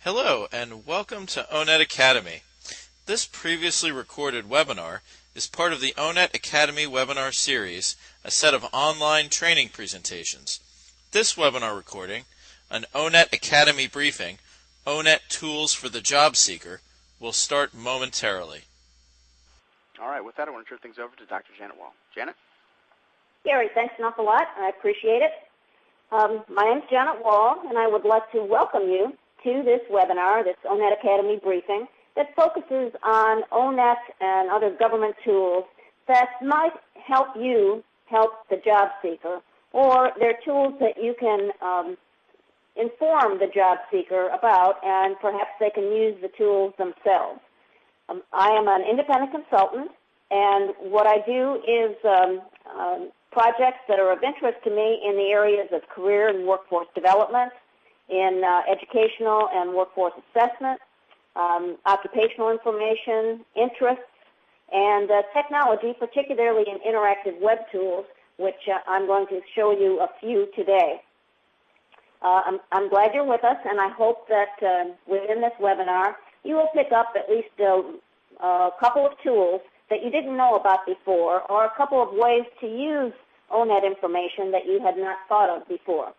Hello and welcome to ONET Academy. This previously recorded webinar is part of the ONET Academy webinar series, a set of online training presentations. This webinar recording, an ONET Academy briefing, ONET Tools for the Job Seeker, will start momentarily. All right, with that, I want to turn things over to Dr. Janet Wall. Janet? Gary, thanks an awful lot. I appreciate it. My name is Janet Wall, and I would like to welcome you to this webinar, this ONET Academy briefing, that focuses on ONET and other government tools that might help you help the job seeker, or they're tools that you can inform the job seeker about, and perhaps they can use the tools themselves. I am an independent consultant, and what I do is projects that are of interest to me in the areas of career and workforce development, in educational and workforce assessment, occupational information, interests, and technology, particularly in interactive web tools, which I'm going to show you a few today. I'm glad you're with us, and I hope that within this webinar you will pick up at least a couple of tools that you didn't know about before, or a couple of ways to use ONET information that you had not thought of before.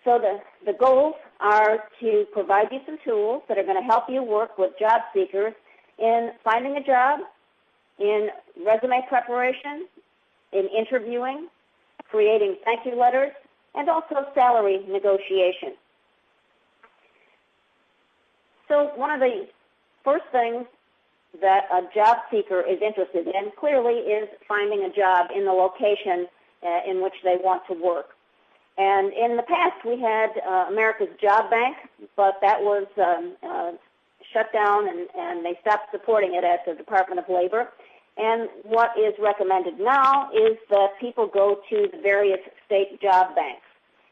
So the goals are to provide you some tools that are going to help you work with job seekers in finding a job, in resume preparation, in interviewing, creating thank you letters, and also salary negotiation. So one of the first things that a job seeker is interested in clearly is finding a job in the location in which they want to work. And in the past, we had America's Job Bank, but that was shut down, and they stopped supporting it at the Department of Labor. And what is recommended now is that people go to the various state job banks.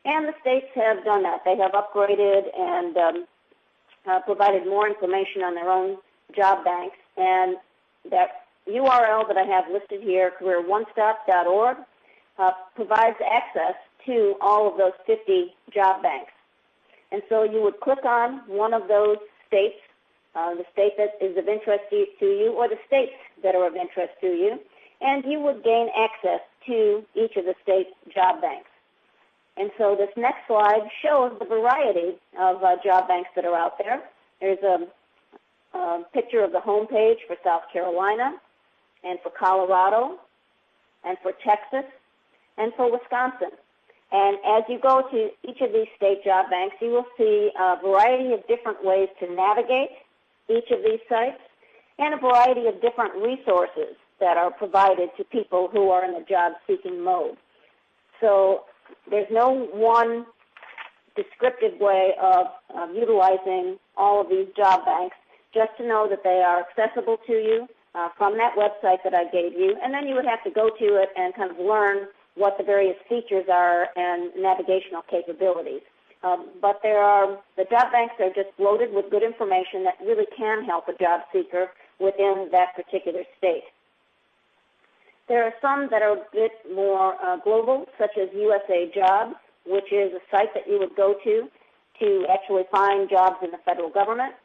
And the states have done that. They have upgraded and provided more information on their own job banks. And that URL that I have listed here, careeronestop.org, provides access to all of those 50 job banks. And so you would click on one of those states, the state that is of interest to you, or the states that are of interest to you, and you would gain access to each of the state job banks. And so this next slide shows the variety of job banks that are out there. There's a picture of the home page for South Carolina, and for Colorado, and for Texas, and for Wisconsin. And as you go to each of these state job banks, you will see a variety of different ways to navigate each of these sites, and a variety of different resources that are provided to people who are in the job-seeking mode. So there's no one descriptive way of utilizing all of these job banks, just to know that they are accessible to you from that website that I gave you, and then you would have to go to it and kind of learn what the various features are and navigational capabilities. But the job banks are just loaded with good information that really can help a job seeker within that particular state. There are some that are a bit more global, such as USA Jobs, which is a site that you would go to actually find jobs in the federal government.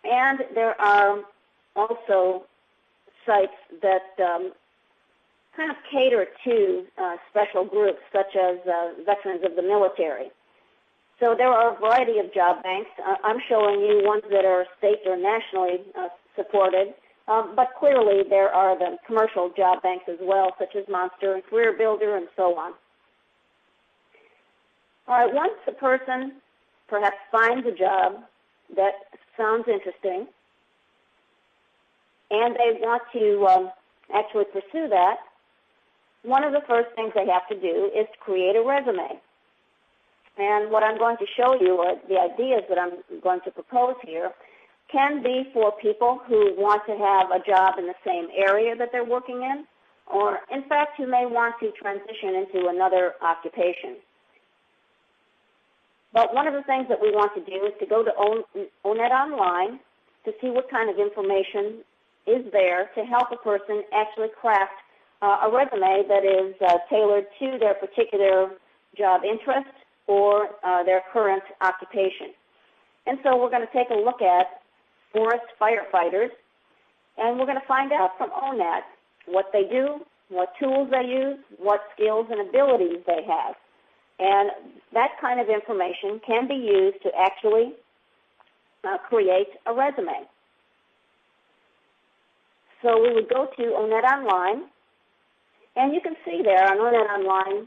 And there are also sites that kind of cater to special groups, such as veterans of the military. So there are a variety of job banks. I'm showing you ones that are state or nationally supported, but clearly there are the commercial job banks as well, such as Monster and Career Builder and so on. All right, once a person perhaps finds a job that sounds interesting, and they want to actually pursue that, one of the first things they have to do is to create a resume. And what I'm going to show you, or the ideas that I'm going to propose here, can be for people who want to have a job in the same area that they're working in, or in fact who may want to transition into another occupation. But one of the things that we want to do is to go to ONET Online to see what kind of information is there to help a person actually craft a resume that is tailored to their particular job interest or their current occupation. And so we're going to take a look at forest firefighters, and we're going to find out from ONET what they do, what tools they use, what skills and abilities they have. And that kind of information can be used to actually create a resume. So we would go to ONET Online, and you can see there on ONET Online,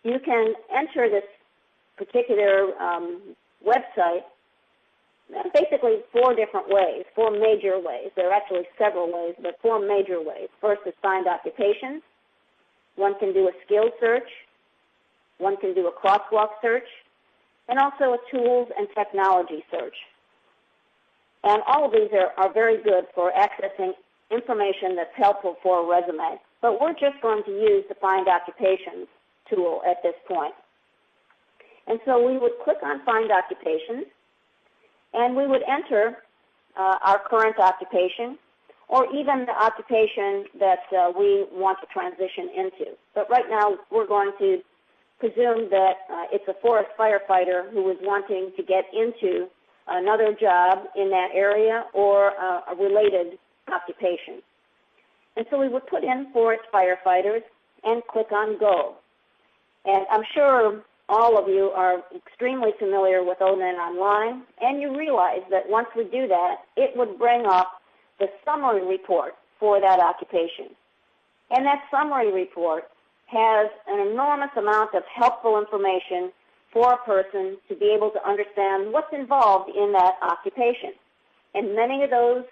you can enter this particular website basically 4 different ways, 4 major ways. There are actually several ways, but 4 major ways. First is find occupations. One can do a skill search. One can do a crosswalk search, and also a tools and technology search. And all of these are very good for accessing information that's helpful for a resume. But we're just going to use the Find Occupations tool at this point. And so we would click on Find Occupations, and we would enter our current occupation, or even the occupation that we want to transition into. But right now, we're going to presume that it's a forest firefighter who is wanting to get into another job in that area or a related occupation. And so we would put in forest firefighters and click on Go. And I'm sure all of you are extremely familiar with ONET Online, and you realize that once we do that, it would bring up the summary report for that occupation. And that summary report has an enormous amount of helpful information for a person to be able to understand what's involved in that occupation. And many of those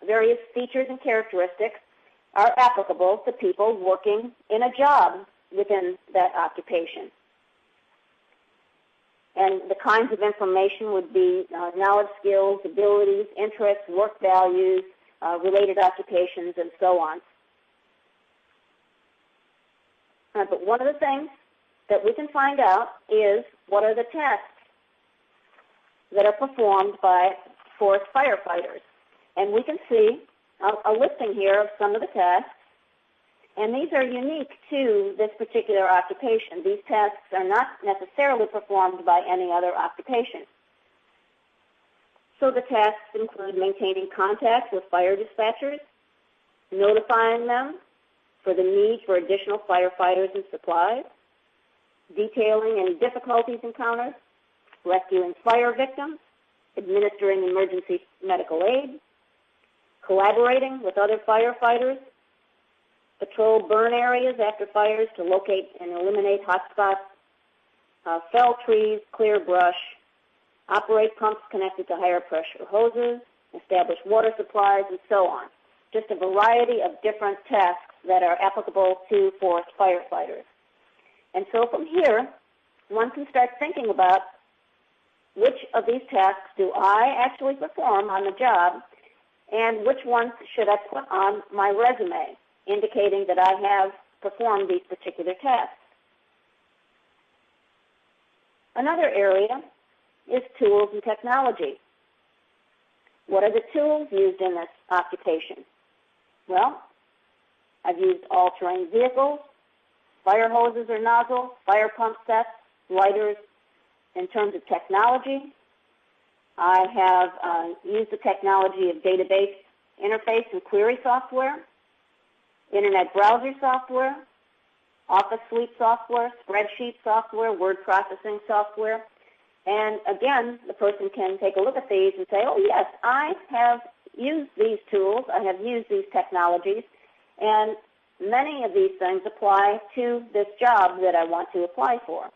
various features and characteristics are applicable to people working in a job within that occupation. And the kinds of information would be knowledge, skills, abilities, interests, work values, related occupations, and so on. But one of the things that we can find out is what are the tasks that are performed by forest firefighters. And we can see a listing here of some of the tasks, and these are unique to this particular occupation. These tasks are not necessarily performed by any other occupation. So the tasks include maintaining contact with fire dispatchers, notifying them for the need for additional firefighters and supplies, detailing any difficulties encountered, rescuing fire victims, administering emergency medical aid, collaborating with other firefighters, patrol burn areas after fires to locate and eliminate hotspots, fell trees, clear brush, operate pumps connected to higher pressure hoses, establish water supplies, and so on. Just a variety of different tasks that are applicable to forest firefighters. And so from here, one can start thinking about which of these tasks do I actually perform on the job, and which ones should I put on my resume, indicating that I have performed these particular tasks. Another area is tools and technology. What are the tools used in this occupation? Well, I've used all-terrain vehicles, fire hoses or nozzles, fire pump sets, lighters. In terms of technology, I have used the technology of database interface and query software, internet browser software, Office Suite software, spreadsheet software, word processing software. And again, the person can take a look at these and say, oh yes, I have used these tools, I have used these technologies, and many of these things apply to this job that I want to apply for,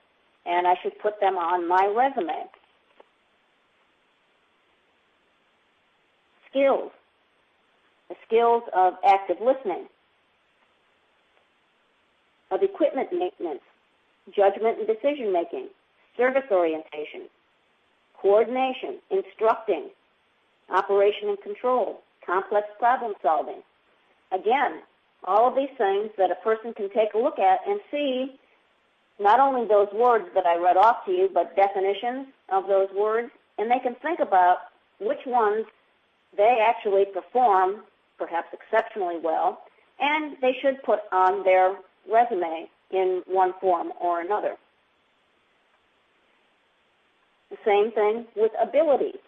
and I should put them on my resume. Skills. The skills of active listening, of equipment maintenance, judgment and decision making, service orientation, coordination, instructing, operation and control, complex problem solving. Again, all of these things that a person can take a look at and see not only those words that I read off to you, but definitions of those words, and they can think about which ones they actually perform perhaps exceptionally well, and they should put on their resume in one form or another. The same thing with abilities,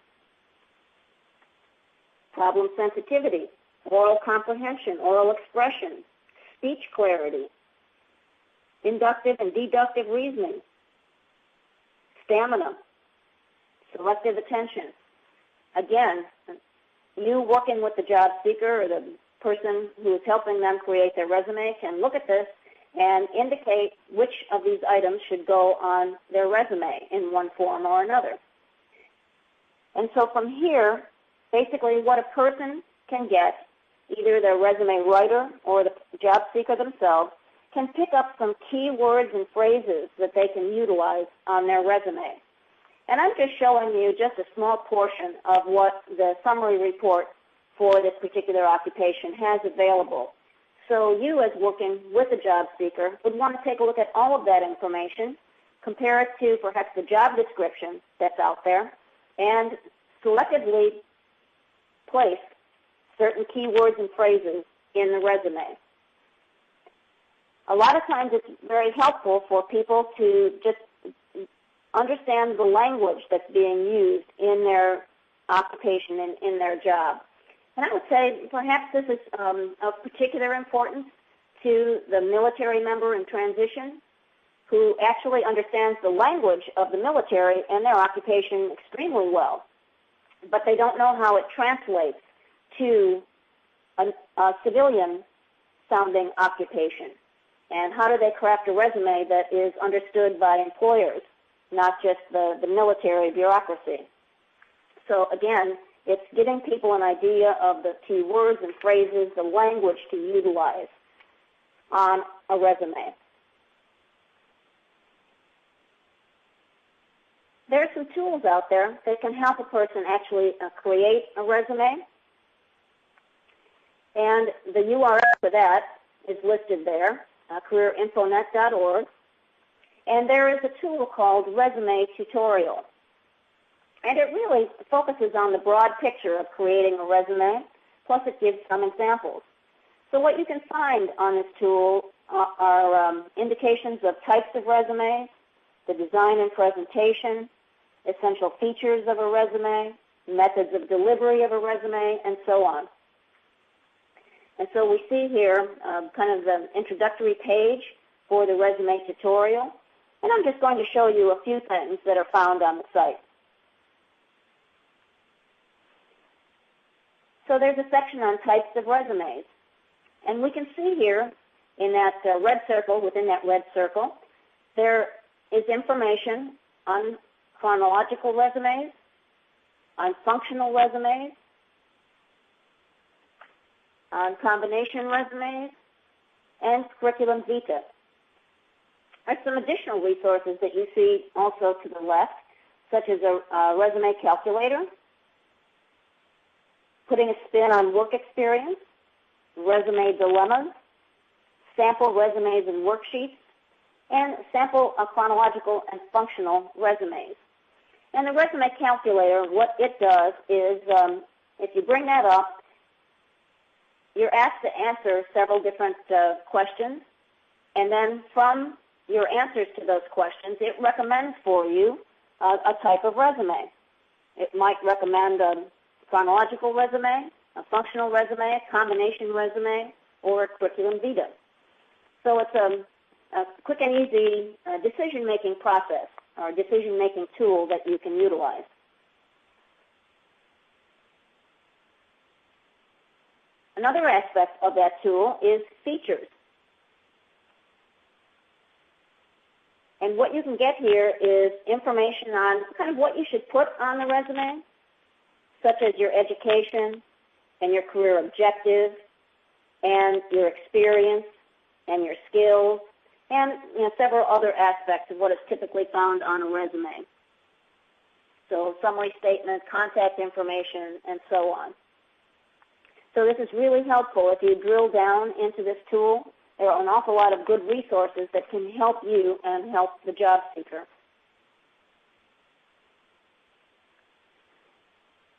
problem sensitivity, oral comprehension, oral expression, speech clarity, inductive and deductive reasoning, stamina, selective attention. Again, you working with the job seeker or the person who is helping them create their resume can look at this and indicate which of these items should go on their resume in one form or another. And so from here, basically what a person can get, either their resume writer or the job seeker themselves, can pick up some key words and phrases that they can utilize on their resume. And I'm just showing you just a small portion of what the summary report for this particular occupation has available. So you, as working with a job seeker, would want to take a look at all of that information, compare it to perhaps the job description that's out there, and selectively place certain key words and phrases in the resume. A lot of times it's very helpful for people to just understand the language that's being used in their occupation and in their job. And I would say perhaps this is of particular importance to the military member in transition who actually understands the language of the military and their occupation extremely well, but they don't know how it translates to a civilian-sounding occupation. And how do they craft a resume that is understood by employers, not just the military bureaucracy? So again, it's giving people an idea of the key words and phrases, the language to utilize on a resume. There are some tools out there that can help a person actually create a resume. And the URL for that is listed there, careerinfonet.org. And there is a tool called Resume Tutorial. And it really focuses on the broad picture of creating a resume, plus it gives some examples. So what you can find on this tool are indications of types of resumes, the design and presentation, essential features of a resume, methods of delivery of a resume, and so on. And so we see here kind of the introductory page for the resume tutorial. And I'm just going to show you a few things that are found on the site. So there's a section on types of resumes. And we can see here in that red circle, within that red circle, there is information on chronological resumes, on functional resumes, on combination resumes, and curriculum vitae. There's some additional resources that you see also to the left, such as a resume calculator, putting a spin on work experience, resume dilemmas, sample resumes and worksheets, and sample chronological and functional resumes. And the resume calculator, what it does is, if you bring that up, you're asked to answer several different questions, and then from your answers to those questions, it recommends for you a type of resume. It might recommend a chronological resume, a functional resume, a combination resume, or a curriculum vitae. So it's a quick and easy decision-making process or decision-making tool that you can utilize. Another aspect of that tool is features. And what you can get here is information on kind of what you should put on the resume, such as your education and your career objectives and your experience and your skills and several other aspects of what is typically found on a resume. So summary statement, contact information, and so on. So this is really helpful. If you drill down into this tool, there are an awful lot of good resources that can help you and help the job seeker.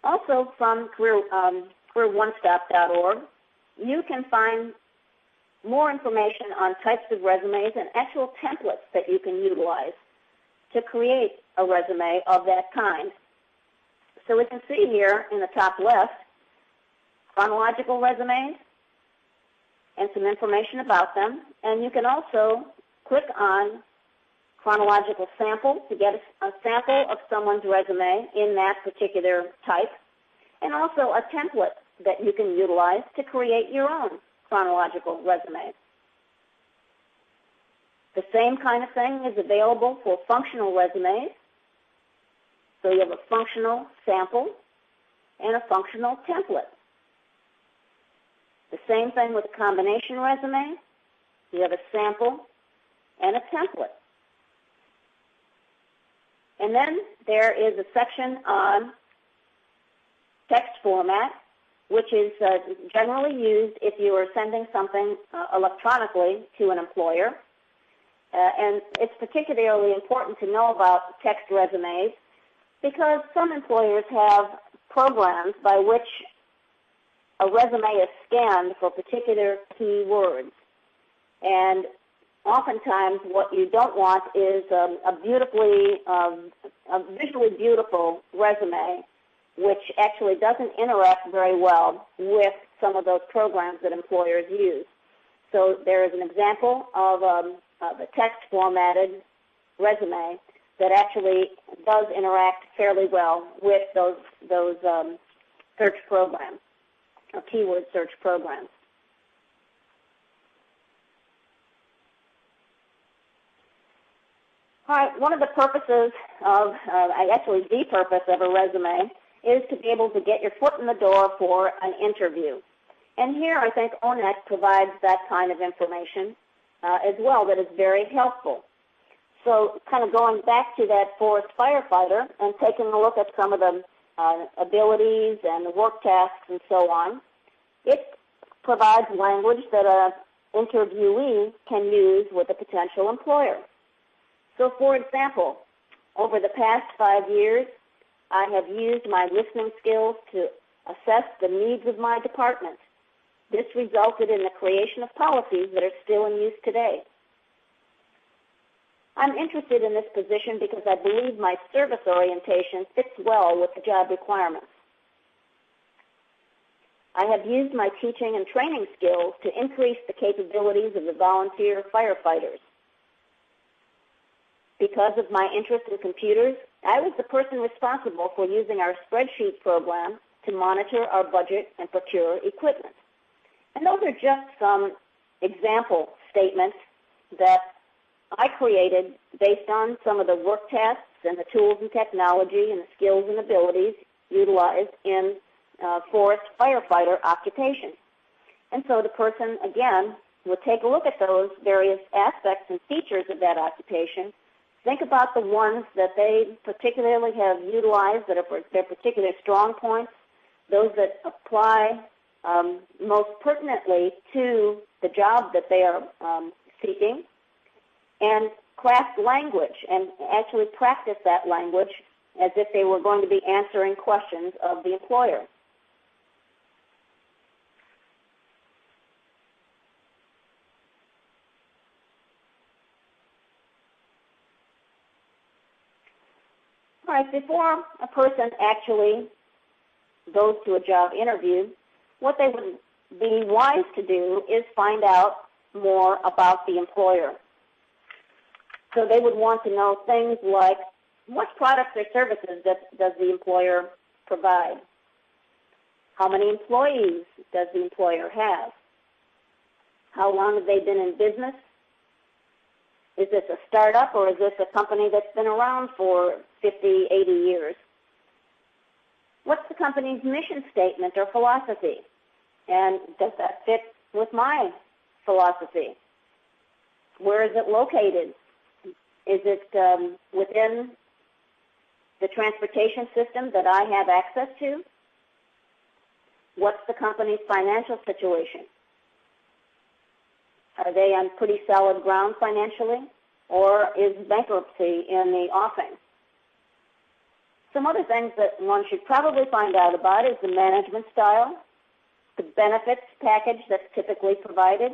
Also from careeronestop.org, you can find more information on types of resumes and actual templates that you can utilize to create a resume of that kind. So we can see here in the top left chronological resumes and some information about them. And you can also click on chronological sample to get a sample of someone's resume in that particular type, and also a template that you can utilize to create your own chronological resume. The same kind of thing is available for functional resumes. So you have a functional sample and a functional template. The same thing with a combination resume. You have a sample and a template. And then there is a section on text format, which is generally used if you are sending something electronically to an employer. And it's particularly important to know about text resumes because some employers have programs by which a resume is scanned for particular key words. And oftentimes what you don't want is a visually beautiful resume which actually doesn't interact very well with some of those programs that employers use. So there is an example of a text formatted resume that actually does interact fairly well with those search programs, or keyword search programs. All right, one of the purposes of, actually the purpose of a resume is to be able to get your foot in the door for an interview. And here I think ONET provides that kind of information as well that is very helpful. So kind of going back to that forest firefighter and taking a look at some of the abilities and the work tasks and so on, it provides language that an interviewee can use with a potential employer. So for example, over the past 5 years, I have used my listening skills to assess the needs of my department. This resulted in the creation of policies that are still in use today. I'm interested in this position because I believe my service orientation fits well with the job requirements. I have used my teaching and training skills to increase the capabilities of the volunteer firefighters. Because of my interest in computers, I was the person responsible for using our spreadsheet program to monitor our budget and procure equipment. And those are just some example statements that I created based on some of the work tasks and the tools and technology and the skills and abilities utilized in forest firefighter occupation. And so the person, again, would take a look at those various aspects and features of that occupation, think about the ones that they particularly have utilized that are their particular strong points, those that apply most pertinently to the job that they are seeking, and craft language and actually practice that language as if they were going to be answering questions of the employer. All right, before a person actually goes to a job interview, what they would be wise to do is find out more about the employer. So they would want to know things like, what products or services does the employer provide? How many employees does the employer have? How long have they been in business? Is this a startup or is this a company that's been around for 50, 80 years? What's the company's mission statement or philosophy? And does that fit with my philosophy? Where is it located? Is it within the transportation system that I have access to? What's the company's financial situation? Are they on pretty solid ground financially, or is bankruptcy in the offing? Some other things that one should probably find out about is the management style, the benefits package that's typically provided,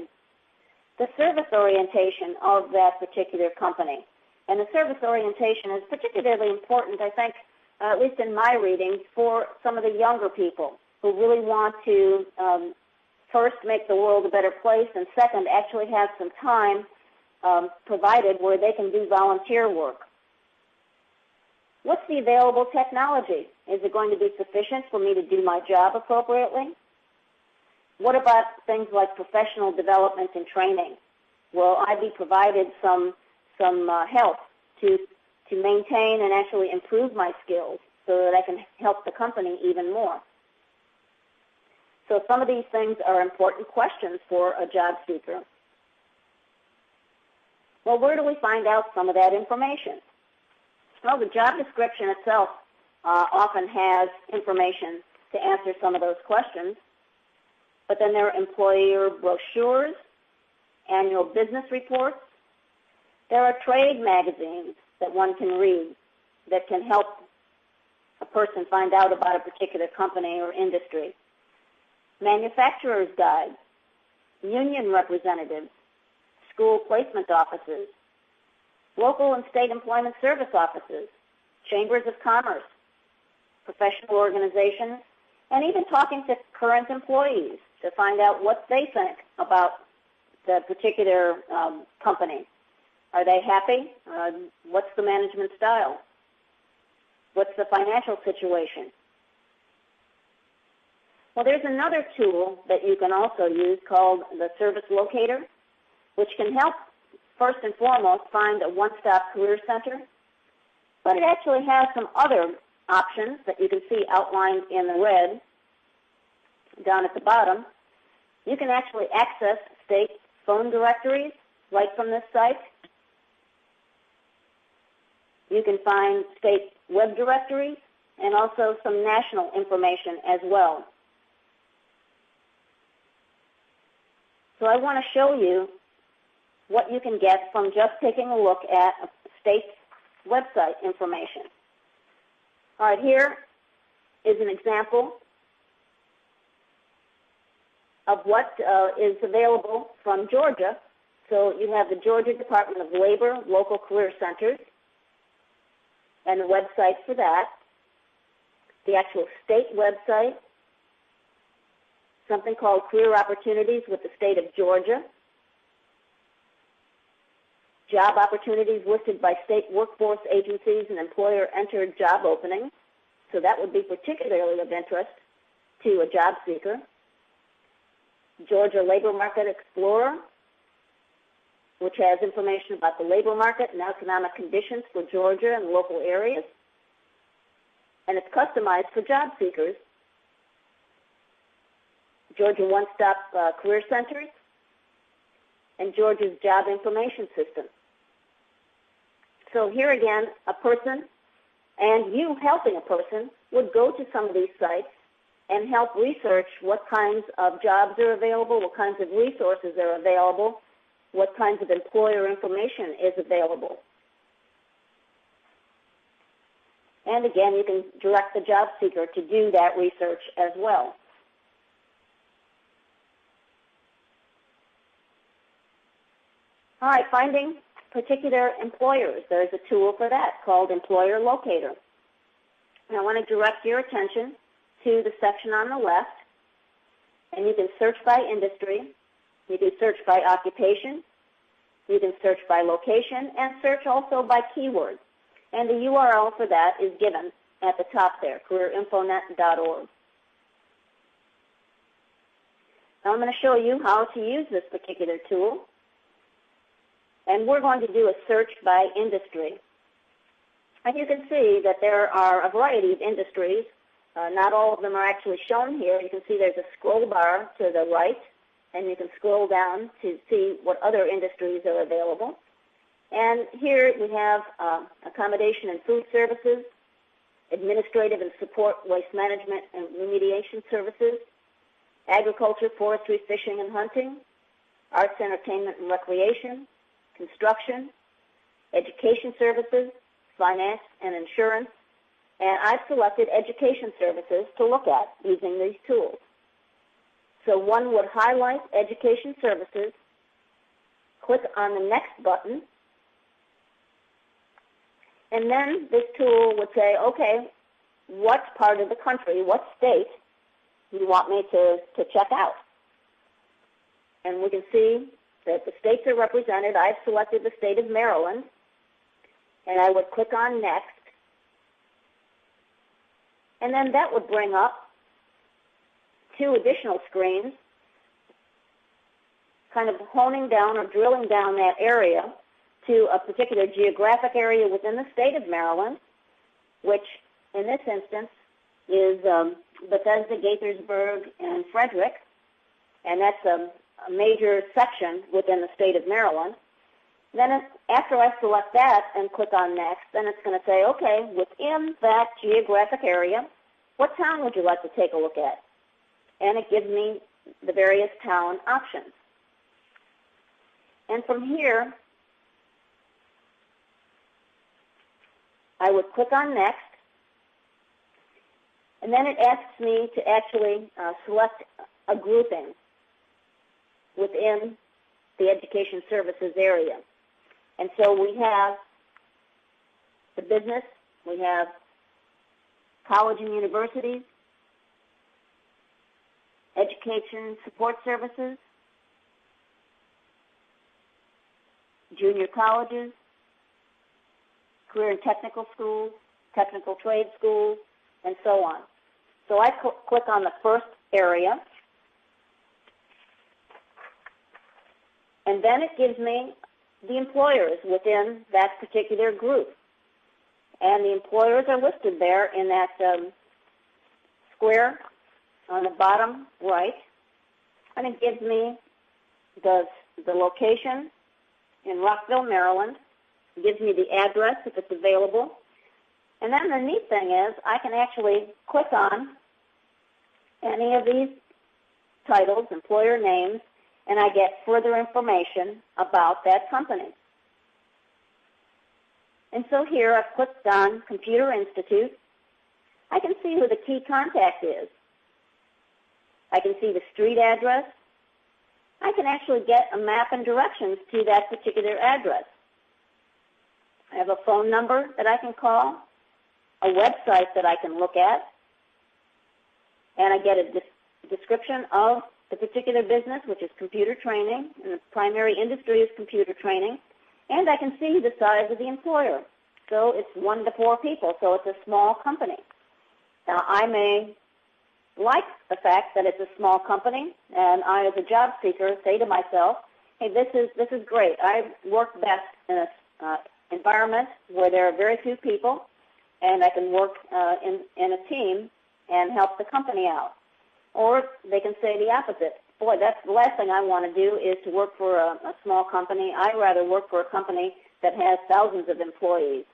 the service orientation of that particular company. And the service orientation is particularly important, I think, at least in my reading, for some of the younger people who really want to first make the world a better place, and second, actually have some time provided where they can do volunteer work. What's the available technology? Is it going to be sufficient for me to do my job appropriately? What about things like professional development and training? Will I be provided some help to maintain and actually improve my skills so that I can help the company even more? So some of these things are important questions for a job seeker. Well, where do we find out some of that information? Well, the job description itself often has information to answer some of those questions, but then there are employer brochures, annual business reports. There are trade magazines that one can read that can help a person find out about a particular company or industry. Manufacturer's guides, union representatives, school placement offices, local and state employment service offices, chambers of commerce, professional organizations, and even talking to current employees to find out what they think about the particular company. Are they happy? What's the management style? What's the financial situation? Well, there's another tool that you can also use called the Service Locator, which can help, first and foremost, find a one-stop career center. But it actually has some other options that you can see outlined in the red down at the bottom. You can actually access state phone directories right from this site. You can find state web directories and also some national information as well. So I want to show you what you can get from just taking a look at a state's website information. All right, here is an example of what is available from Georgia. So you have the Georgia Department of Labor Local Career Centers and the website for that, the actual state website, something called Career Opportunities with the state of Georgia, job opportunities listed by state workforce agencies and employer-entered job openings, so that would be particularly of interest to a job seeker. Georgia Labor Market Explorer, which has information about the labor market and economic conditions for Georgia and local areas, and it's customized for job seekers. Georgia One-Stop Career Centers, and Georgia's Job Information System. So here again, a person, and you helping a person, would go to some of these sites and help research what kinds of jobs are available, what kinds of resources are available, what kinds of employer information is available. And again, you can direct the job seeker to do that research as well. All right, finding particular employers. There's a tool for that called Employer Locator. And I want to direct your attention to the section on the left, and you can search by industry, you can search by occupation, you can search by location, and search also by keywords. And the URL for that is given at the top there, careerinfonet.org. Now I'm going to show you how to use this particular tool. And we're going to do a search by industry. And you can see that there are a variety of industries. Not all of them are actually shown here. You can see there's a scroll bar to the right, and you can scroll down to see what other industries are available. And here we have accommodation and food services, administrative and support waste management and remediation services, agriculture, forestry, fishing and hunting, arts, entertainment and recreation, construction, education services, finance and insurance, and I've selected education services to look at using these tools. So one would highlight education services, click on the next button, And then this tool would say, okay, what part of the country, what state do you want me to check out? And we can see that the states are represented. I've selected the state of Maryland, and I would click on Next. And then that would bring up 2 additional screens, kind of honing down or drilling down that area to a particular geographic area within the state of Maryland, which in this instance is Bethesda, Gaithersburg, and Frederick, and that's a major section within the state of Maryland. Then after I select that and click on Next, then it's going to say, okay, within that geographic area, what town would you like to take a look at? And it gives me the various town options. And from here, I would click on Next, and then it asks me to actually select a grouping within the education services area. And so we have the business, we have college and universities, education support services, junior colleges, career and technical schools, technical trade schools, and so on. So I click on the first area, and then it gives me the employers within that particular group. And the employers are listed there in that square on the bottom right, and it gives me the location in Rockville, Maryland. It gives me the address if it's available. And then the neat thing is I can actually click on any of these titles, employer names, and I get further information about that company. And so here I've clicked on Computer Institute. I can see who the key contact is. I can see the street address. I can actually get a map and directions to that particular address. I have a phone number that I can call, a website that I can look at, and I get a description of the particular business, which is computer training, and the primary industry is computer training, and I can see the size of the employer. So it's 1 to 4 people, so it's a small company. Now, I may like the fact that it's a small company, and I, as a job seeker, say to myself, hey, this is great. I work best in an environment where there are very few people, and I can work in a team and help the company out. Or they can say the opposite. Boy, that's the last thing I want to do is to work for a small company. I'd rather work for a company that has thousands of employees.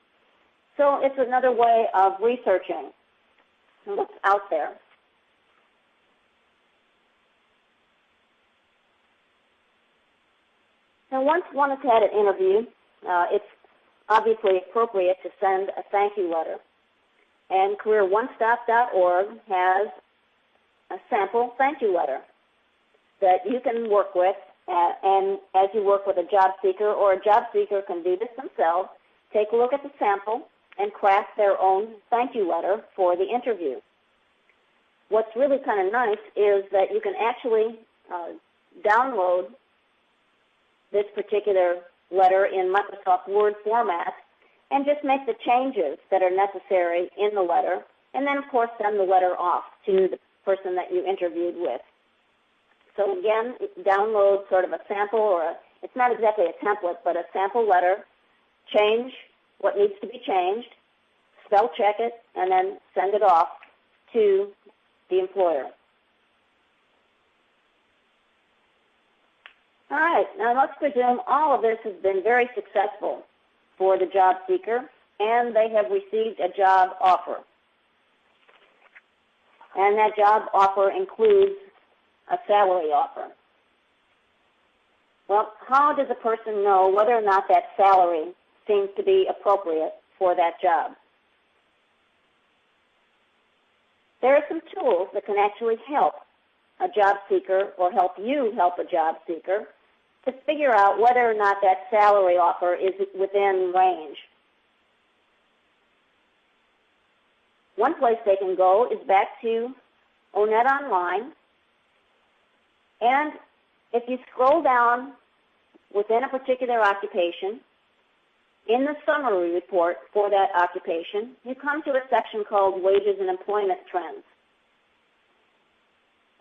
So it's another way of researching what's out there. Now, once one has had an interview, it's obviously appropriate to send a thank you letter. And CareerOneStop.org has a sample thank you letter that you can work with, and as you work with a job seeker, or a job seeker can do this themselves, take a look at the sample and craft their own thank you letter for the interview. What's really kind of nice is that you can actually download this particular letter in Microsoft Word format and just make the changes that are necessary in the letter, and then, of course, send the letter off to the person that you interviewed with. So again, download sort of a sample, or it's not exactly a template, but a sample letter, change what needs to be changed, spell check it, and then send it off to the employer. All right, now let's presume all of this has been very successful for the job seeker, and they have received a job offer. And that job offer includes a salary offer. Well, how does a person know whether or not that salary seems to be appropriate for that job? There are some tools that can actually help a job seeker, or help you help a job seeker, to figure out whether or not that salary offer is within range. One place they can go is back to O*NET Online, and if you scroll down within a particular occupation, in the summary report for that occupation, you come to a section called Wages and Employment Trends.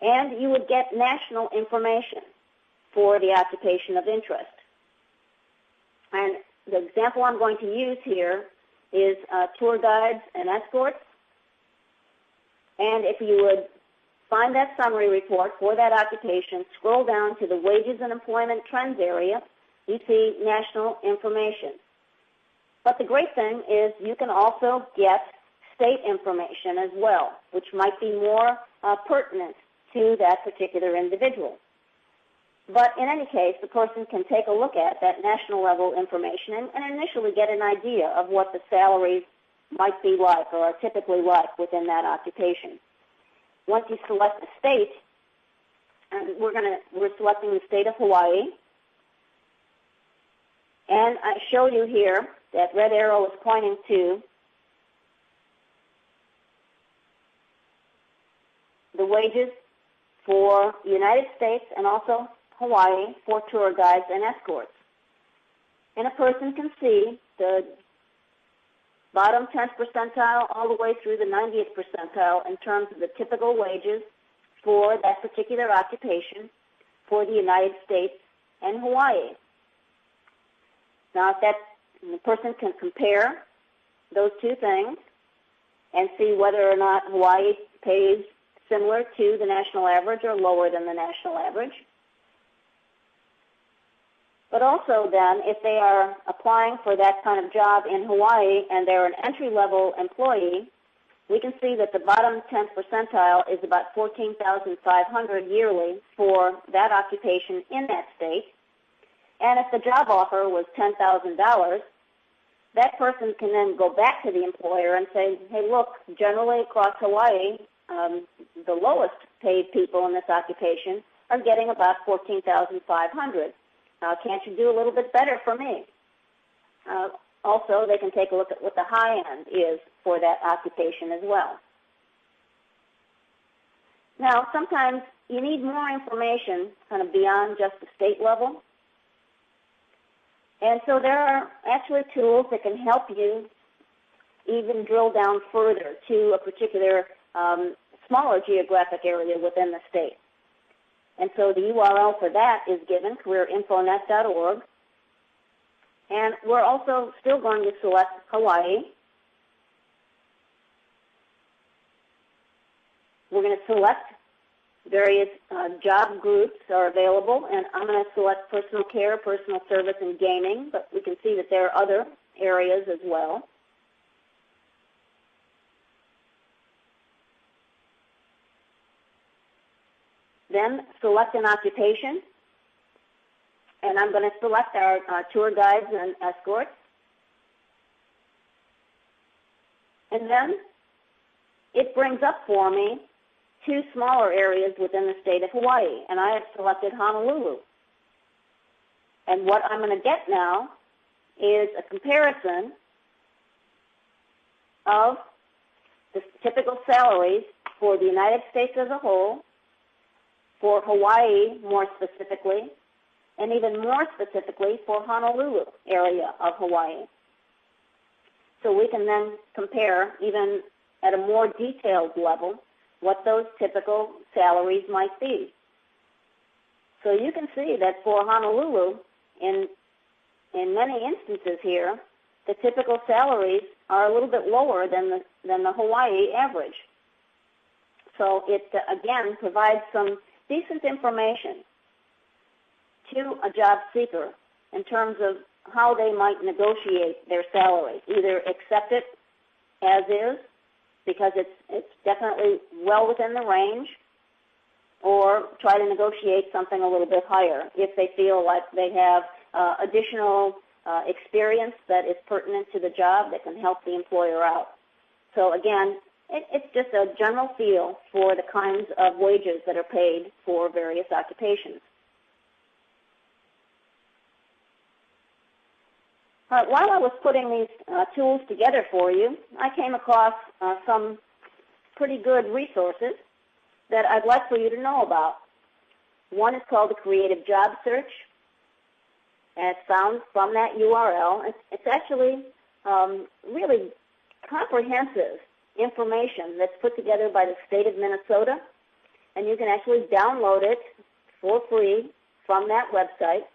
And you would get national information for the occupation of interest. And the example I'm going to use here is tour guides and escorts. And if you would find that summary report for that occupation, scroll down to the Wages and Employment Trends area, you see national information. But the great thing is you can also get state information as well, which might be more pertinent to that particular individual. But in any case, the person can take a look at that national level information and initially get an idea of what the salaries might be like or are typically like within that occupation. Once you select the state, and we're selecting the state of Hawaii, and I show you here that red arrow is pointing to the wages for the United States and also Hawaii for tour guides and escorts. And a person can see the bottom 10th percentile all the way through the 90th percentile in terms of the typical wages for that particular occupation for the United States and Hawaii. Now, if the person can compare those two things and see whether or not Hawaii pays similar to the national average or lower than the national average. But also then, if they are applying for that kind of job in Hawaii and they're an entry-level employee, we can see that the bottom 10th percentile is about $14,500 yearly for that occupation in that state. And if the job offer was $10,000, that person can then go back to the employer and say, hey, look, generally across Hawaii, the lowest paid people in this occupation are getting about $14,500. Can't you do a little bit better for me? Also, they can take a look at what the high end is for that occupation as well. Now, sometimes you need more information kind of beyond just the state level. And so there are actually tools that can help you even drill down further to a particular smaller geographic area within the state. And so the URL for that is given, careerinfonet.org. And we're also still going to select Hawaii. We're going to select various job groups are available, and I'm going to select personal care, personal service, and gaming, but we can see that there are other areas as well. Then select an occupation, and I'm going to select our tour guides and escorts. And then it brings up for me two smaller areas within the state of Hawaii, and I have selected Honolulu. And what I'm going to get now is a comparison of the typical salaries for the United States as a whole, for Hawaii more specifically, and even more specifically for Honolulu area of Hawaii. So we can then compare, even at a more detailed level, what those typical salaries might be. So you can see that for Honolulu, in many instances here, the typical salaries are a little bit lower than the Hawaii average. So it, again, provides some decent information to a job seeker in terms of how they might negotiate their salary. Either accept it as is, because it's definitely well within the range, or try to negotiate something a little bit higher if they feel like they have additional experience that is pertinent to the job that can help the employer out. So again, it's just a general feel for the kinds of wages that are paid for various occupations. While I was putting these tools together for you, I came across some pretty good resources that I'd like for you to know about. One is called the Creative Job Search, and it's found from that URL. It's actually really comprehensive information that's put together by the state of Minnesota, and you can actually download it for free from that website.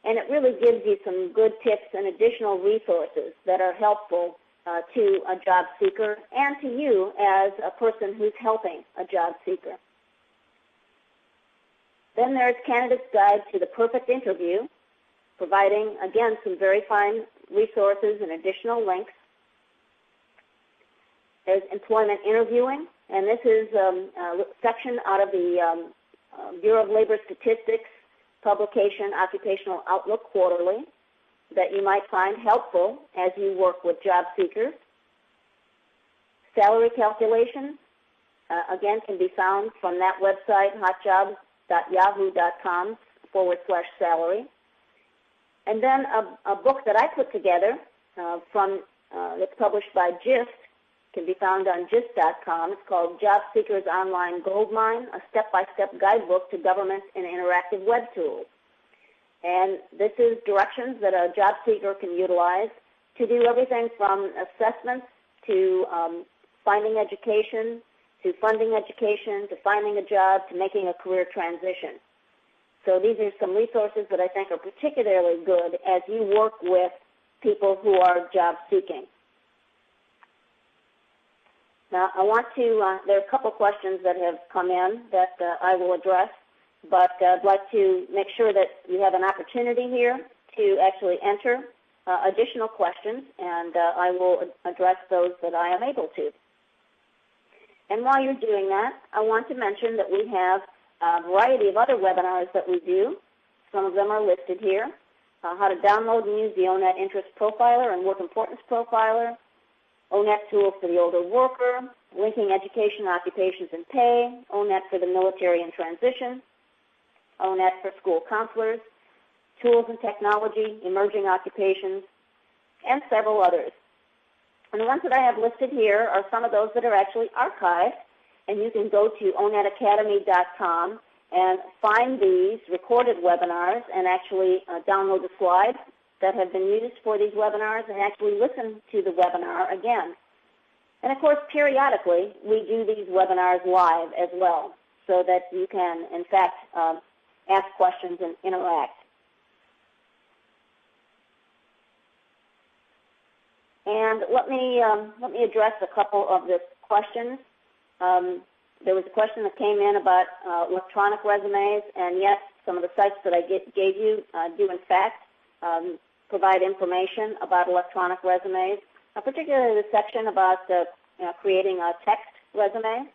And it really gives you some good tips and additional resources that are helpful to a job seeker and to you as a person who's helping a job seeker. Then there's Candidate's Guide to the Perfect Interview, providing, again, some very fine resources and additional links. There's Employment Interviewing, and this is a section out of the Bureau of Labor Statistics publication, Occupational Outlook Quarterly, that you might find helpful as you work with job seekers. Salary calculations, again, can be found from that website, hotjobs.yahoo.com/salary. And then a book that I put together that's published by GIST, can be found on gist.com. It's called Job Seekers Online Goldmine, a step-by-step guidebook to government and interactive web tools. And this is directions that a job seeker can utilize to do everything from assessments to finding education, to funding education, to finding a job, to making a career transition. So these are some resources that I think are particularly good as you work with people who are job seeking. Now, I want to, there are a couple questions that have come in that I will address, but I'd like to make sure that you have an opportunity here to actually enter additional questions, and I will address those that I am able to. And while you're doing that, I want to mention that we have a variety of other webinars that we do. Some of them are listed here. How to download and use the O-Net Interest Profiler and Work Importance Profiler, O-Net Tools for the Older Worker, Linking Education, Occupations, and Pay, O-Net for the Military and Transition, O-Net for School Counselors, Tools and Technology, Emerging Occupations, and several others. And the ones that I have listed here are some of those that are actually archived, and you can go to onetacademy.com and find these recorded webinars and actually download the slides that have been used for these webinars and actually listen to the webinar again. And of course, periodically, we do these webinars live as well, so that you can, in fact, ask questions and interact. And let me address a couple of the questions. There was a question that came in about electronic resumes, and yes, some of the sites that I gave you do, in fact, provide information about electronic resumes, particularly the section about creating a text resume.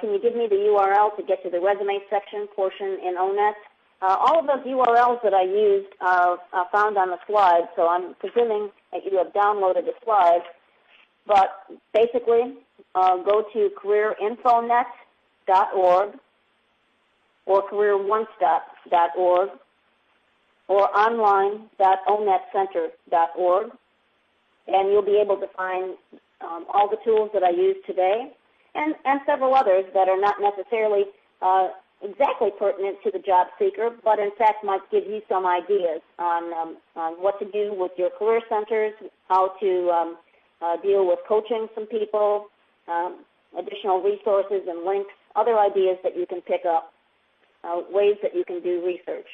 Can you give me the URL to get to the resume section portion in O-Net? All of those URLs that I used are found on the slide, so I'm presuming that you have downloaded the slides. But basically, go to careerinfonet.org or careeronestop.org or online.onetcenter.org, and you'll be able to find all the tools that I used today and several others that are not necessarily exactly pertinent to the job seeker, but in fact might give you some ideas on what to do with your career centers, how to deal with coaching some people, additional resources and links, other ideas that you can pick up, ways that you can do research.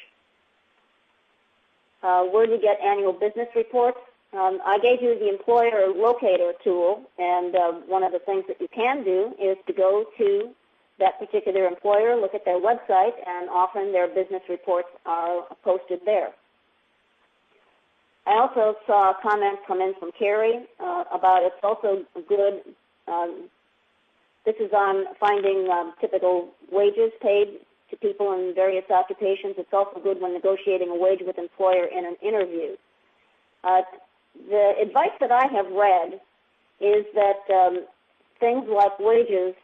Where do you get annual business reports? I gave you the employer locator tool, and one of the things that you can do is to go to that particular employer, look at their website, and often their business reports are posted there. I also saw a comment come in from Carrie about it's also good, this is on finding typical wages paid to people in various occupations. It's also good when negotiating a wage with employer in an interview. The advice that I have read is that things like wages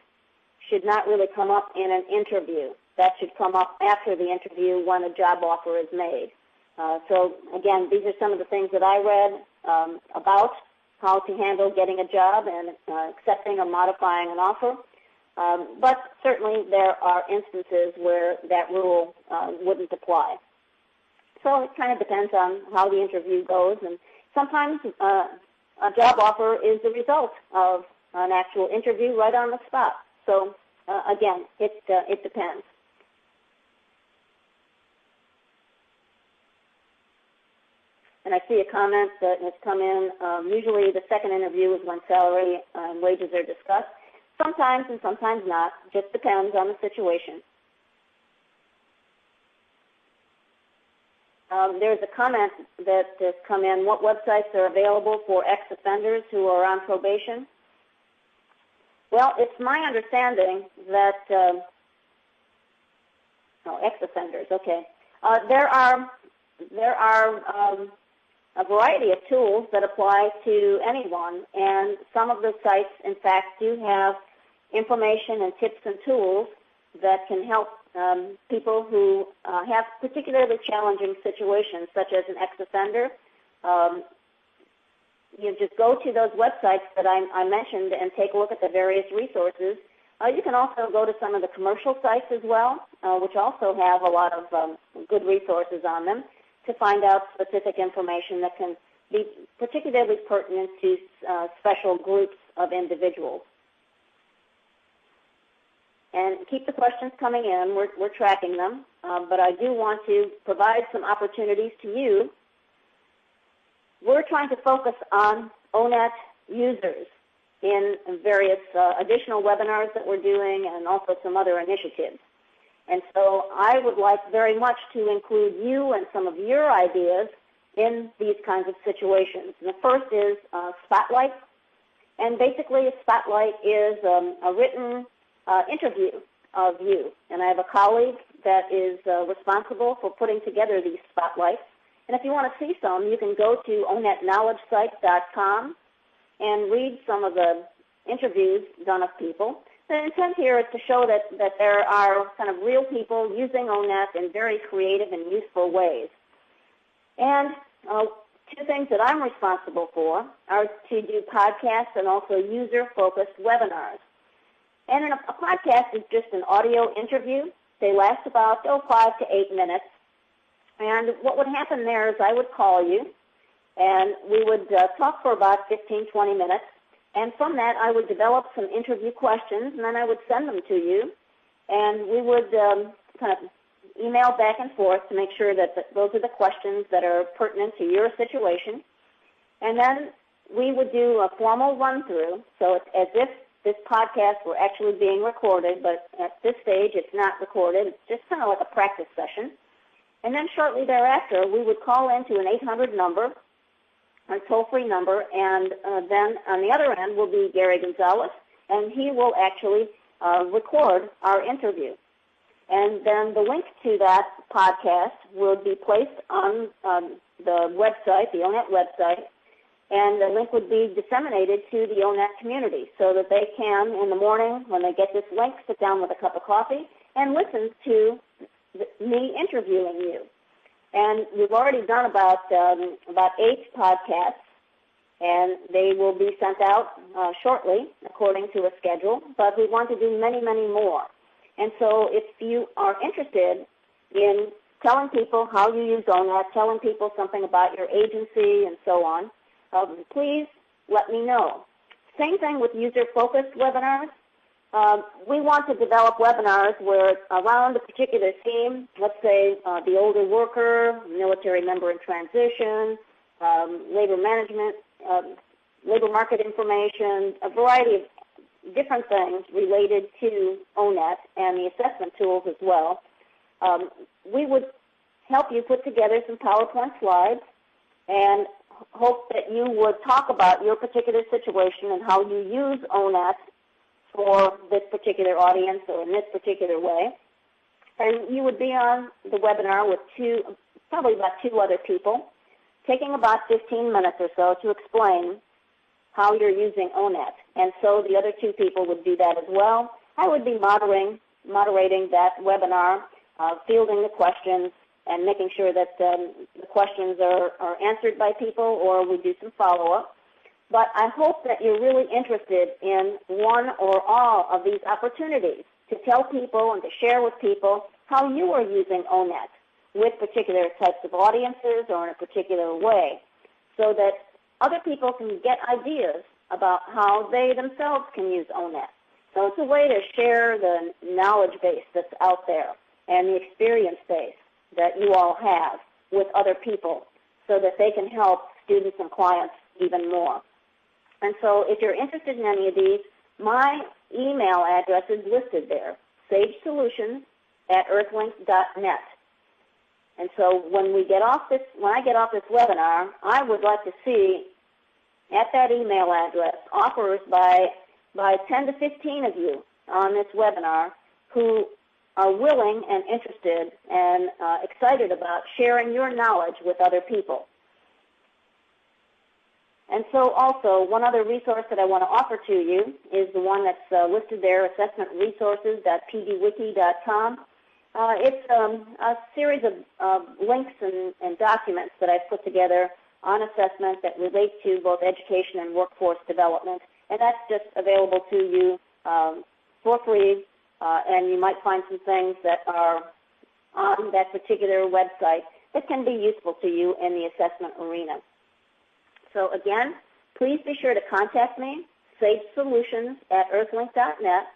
should not really come up in an interview. That should come up after the interview when a job offer is made. So again, these are some of the things that I read about how to handle getting a job and accepting or modifying an offer. But certainly there are instances where that rule wouldn't apply. So it kind of depends on how the interview goes, and sometimes a job offer is the result of an actual interview right on the spot. So again, it depends. And I see a comment that has come in. Usually the second interview is when salary and wages are discussed. Sometimes and sometimes not. Just depends on the situation. There's a comment that has come in. What websites are available for ex-offenders who are on probation? Well, it's my understanding that, ex-offenders, okay. There are a variety of tools that apply to anyone, and some of the sites, in fact, do have information and tips and tools that can help people who have particularly challenging situations, such as an ex-offender. You just go to those websites that I mentioned and take a look at the various resources. You can also go to some of the commercial sites as well, which also have a lot of good resources on them, to find out specific information that can be particularly pertinent to special groups of individuals. And keep the questions coming in. We're tracking them, but I do want to provide some opportunities to you. We're trying to focus on ONET users in various additional webinars that we're doing and also some other initiatives. And so I would like very much to include you and some of your ideas in these kinds of situations. And the first is Spotlight. And basically a Spotlight is a written interview of you. And I have a colleague that is responsible for putting together these Spotlights. And if you want to see some, you can go to onnetknowledgesite.com and read some of the interviews done of people. The intent here is to show that there are kind of real people using ONET in very creative and useful ways. And two things that I'm responsible for are to do podcasts and also user-focused webinars. And a podcast is just an audio interview. They last about 5 to 8 minutes. And what would happen there is I would call you, and we would talk for about 15, 20 minutes. And from that, I would develop some interview questions, and then I would send them to you. And we would kind of email back and forth to make sure that those are the questions that are pertinent to your situation. And then we would do a formal run-through, so it's as if this podcast were actually being recorded, but at this stage it's not recorded. It's just kind of like a practice session. And then shortly thereafter, we would call into an 800 number, a toll-free number, and then on the other end will be Gary Gonzalez, and he will actually record our interview. And then the link to that podcast will be placed on the website, the ONET website, and the link would be disseminated to the ONET community so that they can, in the morning, when they get this link, sit down with a cup of coffee and listen to me interviewing you. And we've already done about 8 podcasts, and they will be sent out shortly according to a schedule, but we want to do many, many more. And so if you are interested in telling people how you use ONET, telling people something about your agency and so on, please let me know. Same thing with user-focused webinars. We want to develop webinars where around a particular theme, let's say the older worker, military member in transition, labor management, labor market information, a variety of different things related to ONET and the assessment tools as well. We would help you put together some PowerPoint slides and hope that you would talk about your particular situation and how you use ONET for this particular audience or in this particular way. And you would be on the webinar with probably about 2 other people, taking about 15 minutes or so to explain how you're using ONET. And so the other 2 people would do that as well. I would be moderating that webinar, fielding the questions, and making sure that the questions are answered by people, or we do some follow-up. But I hope that you're really interested in one or all of these opportunities to tell people and to share with people how you are using ONET with particular types of audiences or in a particular way, so that other people can get ideas about how they themselves can use ONET. So it's a way to share the knowledge base that's out there and the experience base that you all have with other people so that they can help students and clients even more. And so if you're interested in any of these, my email address is listed there, sagesolutions@earthlink.net. And so when I get off this webinar, I would like to see at that email address offers by 10 to 15 of you on this webinar who are willing and interested and excited about sharing your knowledge with other people. And so also, one other resource that I want to offer to you is the one that's listed there, assessmentresources.pdwiki.com. It's a series of links and documents that I've put together on assessment that relate to both education and workforce development. And that's just available to you for free, and you might find some things that are on that particular website that can be useful to you in the assessment arena. So again, please be sure to contact me, sagesolutions@earthlink.net,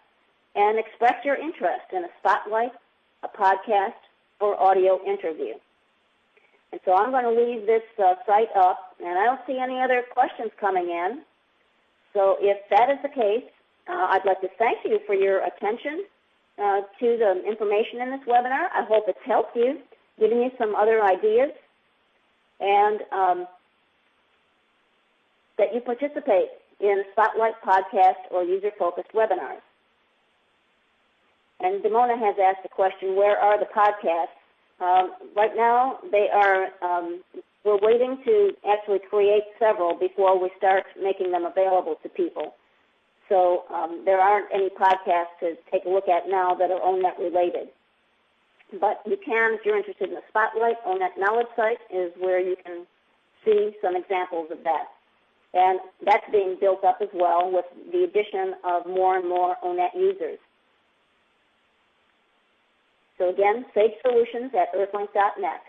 and express your interest in a spotlight, a podcast, or audio interview. And so I'm going to leave this site up, and I don't see any other questions coming in. So if that is the case, I'd like to thank you for your attention to the information in this webinar. I hope it's helped you, giving you some other ideas, and that you participate in Spotlight podcast or user-focused webinars. And Damona has asked the question, where are the podcasts? Right now, they are, we're waiting to actually create several before we start making them available to people. So there aren't any podcasts to take a look at now that are ONET related. But you can, if you're interested in the Spotlight, ONET Knowledge site is where you can see some examples of that. And that's being built up as well with the addition of more and more ONET users. So again, sagesolutions@earthlink.net.